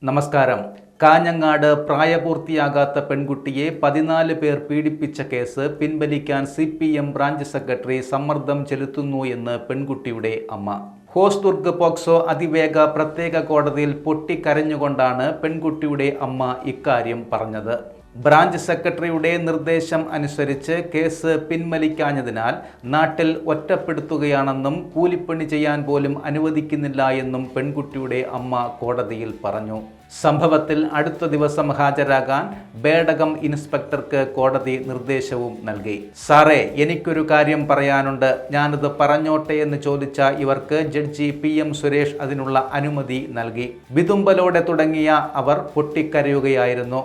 നമസ്കാരം. കാഞ്ഞങ്ങാട് പ്രായപൂർത്തിയാകാത്ത പെൺകുട്ടിയെ 14 പേർ പീഡിപ്പിച്ച കേസ് പിൻവലിക്കാൻ CPM ബ്രാഞ്ച് സെക്രട്ടറി സമ്മർദ്ദം ചെലുത്തുന്നു എന്ന് പെൺകുട്ടിയുടെ അമ്മ. ഹോസ്ദുർഗ് പോക്സോ അതിവേഗ പ്രത്യേക കോടതിയിൽ പൊട്ടിക്കരഞ്ഞുകൊണ്ടാണ് പെൺകുട്ടിയുടെ അമ്മ ഇക്കാര്യം പറഞ്ഞത്. ബ്രാഞ്ച് സെക്രട്ടറിയുടെ നിർദ്ദേശം അനുസരിച്ച് കേസ് പിൻവലിക്കാഞ്ഞതിനാൽ നാട്ടിൽ ഒറ്റപ്പെടുത്തുകയാണെന്നും കൂലിപ്പണി ചെയ്യാൻ പോലും അനുവദിക്കുന്നില്ല എന്നും പെൺകുട്ടിയുടെ അമ്മ കോടതിയിൽ പറഞ്ഞു. സംഭവത്തിൽ അടുത്ത ദിവസം ഹാജരാകാൻ ബേഡകം ഇൻസ്പെക്ടർക്ക് കോടതി നിർദ്ദേശവും നൽകി. സാറേ, എനിക്കൊരു കാര്യം പറയാനുണ്ട്, ഞാനത് പറഞ്ഞോട്ടെ എന്ന് ചോദിച്ച ഇവർക്ക് ജഡ്ജി PM സുരേഷ് അതിനുള്ള അനുമതി നൽകി. വിതുമ്പലോടെ തുടങ്ങിയ അവർ പൊട്ടിക്കരയുകയായിരുന്നു.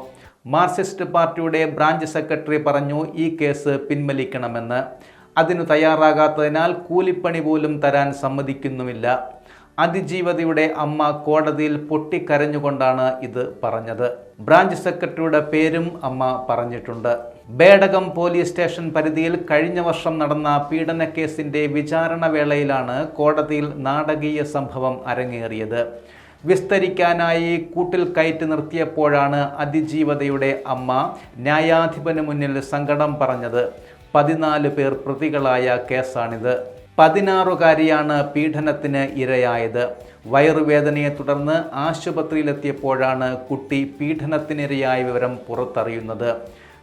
മാർക്സിസ്റ്റ് പാർട്ടിയുടെ ബ്രാഞ്ച് സെക്രട്ടറി പറഞ്ഞു ഈ കേസ് പിൻവലിക്കണമെന്ന്. അതിനു തയ്യാറാകാത്തതിനാൽ കൂലിപ്പണി പോലും തരാൻ സമ്മതിക്കുന്നുമില്ല. അതിജീവതയുടെ അമ്മ കോടതിയിൽ പൊട്ടിക്കരഞ്ഞുകൊണ്ടാണ് ഇത് പറഞ്ഞത്. ബ്രാഞ്ച് സെക്രട്ടറിയുടെ പേരും അമ്മ പറഞ്ഞിട്ടുണ്ട്. ബേഡകം പോലീസ് സ്റ്റേഷൻ പരിധിയിൽ കഴിഞ്ഞ വർഷം നടന്ന പീഡന കേസിന്റെ വിചാരണ വേളയിലാണ് കോടതിയിൽ നാടകീയ സംഭവം അരങ്ങേറിയത്. വിസ്തരിക്കാനായി കൂട്ടിൽ കയറ്റി നിർത്തിയപ്പോഴാണ് അതിജീവതയുടെ അമ്മ ന്യായാധിപന് മുന്നിൽ സങ്കടം പറഞ്ഞത്. 14 പേർ പ്രതികളായ കേസാണിത്. 16-കാരിയാണ് പീഡനത്തിന് ഇരയായത്. വയറുവേദനയെ തുടർന്ന് ആശുപത്രിയിലെത്തിയപ്പോഴാണ് കുട്ടി പീഡനത്തിനിരയായ വിവരം പുറത്തറിയുന്നത്.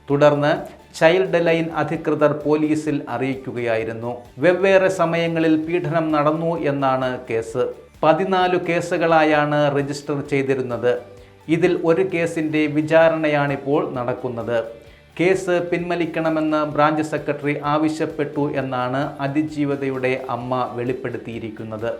തുടർന്ന് ചൈൽഡ് ലൈൻ അധികൃതർ പോലീസിൽ അറിയിക്കുകയായിരുന്നു. വെവ്വേറെ സമയങ്ങളിൽ പീഡനം നടന്നു എന്നാണ് കേസ്. 14 കേസുകളായാണ് രജിസ്റ്റർ ചെയ്തിരുന്നത്. ഇതിൽ ഒരു കേസിൻ്റെ വിചാരണയാണിപ്പോൾ നടക്കുന്നത്. കേസ് പിൻവലിക്കണമെന്ന് ബ്രാഞ്ച് സെക്രട്ടറി ആവശ്യപ്പെട്ടു എന്നാണ് അതിജീവതയുടെ അമ്മ വെളിപ്പെടുത്തിയിരിക്കുന്നത്.